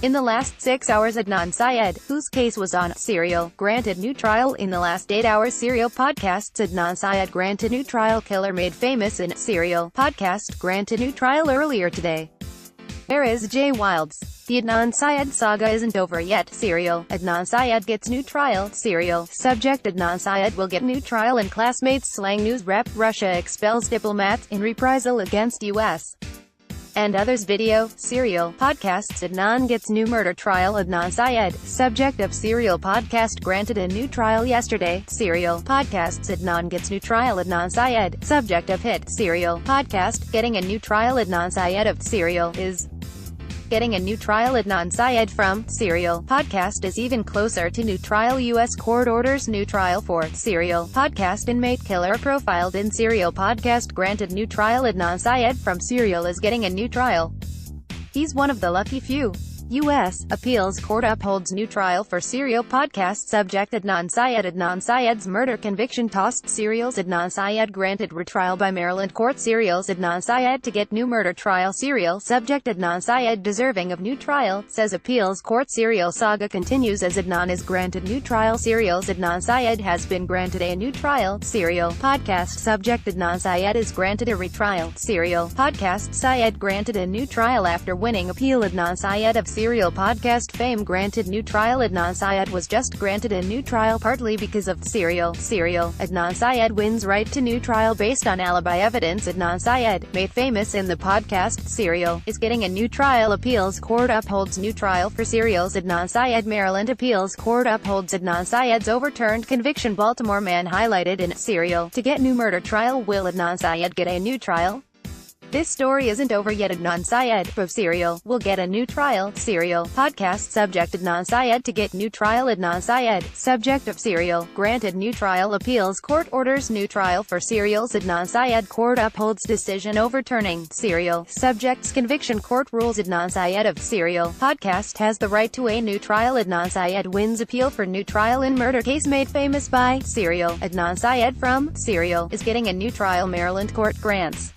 In the last 6 hours, Adnan Syed, whose case was on Serial, granted new trial. In the last 8 hours, Serial podcasts Adnan Syed granted new trial. Killer made famous in Serial podcast granted new trial earlier today. There is J. Wilds. The Adnan Syed saga isn't over yet. Serial. Adnan Syed gets new trial. Serial. Subject: Adnan Syed will get new trial in Classmates slang news. Rep: Russia expels diplomats in reprisal against U.S. and others. Video. Serial podcasts Adnan gets new murder trial. Adnan Syed, subject of Serial podcast, granted a new trial yesterday. Serial podcasts Adnan gets new trial. Adnan Syed, subject of hit Serial podcast, getting a new trial. Adnan Syed of Serial is getting a new trial. Adnan Syed from Serial podcast is even closer to new trial. U.S. court orders new trial for Serial podcast inmate killer profiled in Serial podcast, granted new trial. Adnan Syed from Serial is getting a new trial. He's one of the lucky few. U.S. appeals court upholds new trial for Serial podcast subject Adnan Syed. Adnan Syed's murder conviction tossed. Serial's Adnan Syed granted retrial by Maryland court. Serial's Adnan Syed to get new murder trial. Serial subject Adnan Syed deserving of new trial, says appeals court. Serial saga continues as Adnan is granted new trial. Serial's Adnan Syed has been granted a new trial. Serial podcast subject Adnan Syed is granted a retrial. Serial podcast Syed granted a new trial after winning appeal. Adnan Syed of Serial podcast fame granted new trial. Adnan Syed was just granted a new trial partly because of Serial. Adnan Syed wins right to new trial based on alibi evidence. Adnan Syed, made famous in the podcast Serial, is getting a new trial. Appeals court upholds new trial for Serial's Adnan Syed. Maryland appeals court upholds Adnan Syed's overturned conviction. Baltimore man highlighted in Serial to get new murder trial. Will Adnan Syed get a new trial? This story isn't over yet. Adnan Syed of Serial will get a new trial. Serial podcast subject Adnan Syed to get new trial. Adnan Syed, subject of Serial, granted new trial. Appeals court orders new trial for Serial's Adnan Syed. Court upholds decision overturning Serial subject's conviction. Court rules Adnan Syed of Serial podcast has the right to a new trial. Adnan Syed wins appeal for new trial in murder case made famous by Serial. Adnan Syed from Serial is getting a new trial. Maryland court grants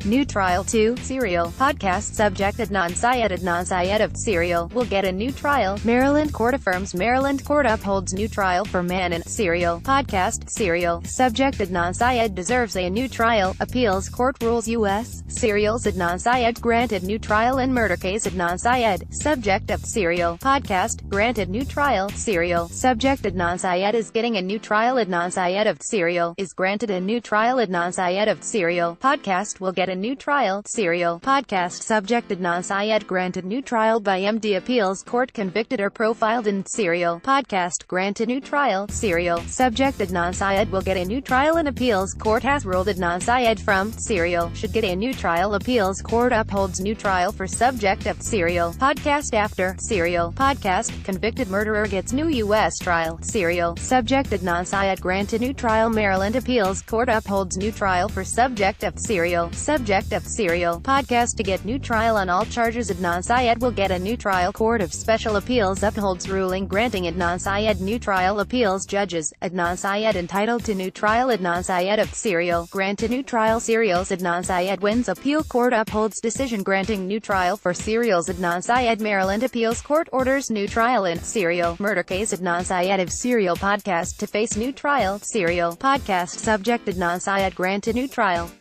new trial to Serial podcast subject Adnan Syed. Adnan Syed of Serial will get a new trial. Maryland court affirms. Maryland court upholds new trial for man in Serial podcast. Serial subject Adnan Syed deserves a new trial. Appeals court rules U.S. Serial's Adnan Syed granted new trial in murder case. Adnan Syed, subject of Serial podcast, granted new trial. Serial subject Adnan Syed is getting a new trial. Adnan Syed of Serial is granted a new trial. Adnan Syed of Serial podcast will get a new trial. Serial podcast subject Adnan Syed granted new trial by MD appeals court. Convicted or profiled in Serial podcast granted new trial. Serial subject Adnan Syed will get a new trial in appeals court has ruled Adnan Syed from Serial should get a new trial. Appeals court upholds new trial for subject of Serial podcast after Serial podcast convicted murderer gets new U.S. trial. Serial subject Adnan Syed granted new trial. Maryland appeals court upholds new trial for subject of Serial subject of Serial podcast to get new trial on all charges. Adnan Syed will get a new trial. Court of Special Appeals upholds ruling granting Adnan Syed new trial. Appeals judges Adnan Syed entitled to new trial. Adnan Syed of Serial granted new trial. Serial's Adnan Syed wins appeal. Court upholds decision granting new trial for Serial's Adnan Syed. Maryland appeals court orders new trial in Serial murder case. Adnan Syed of Serial podcast to face new trial. Serial podcast subject Adnan Syed granted new trial.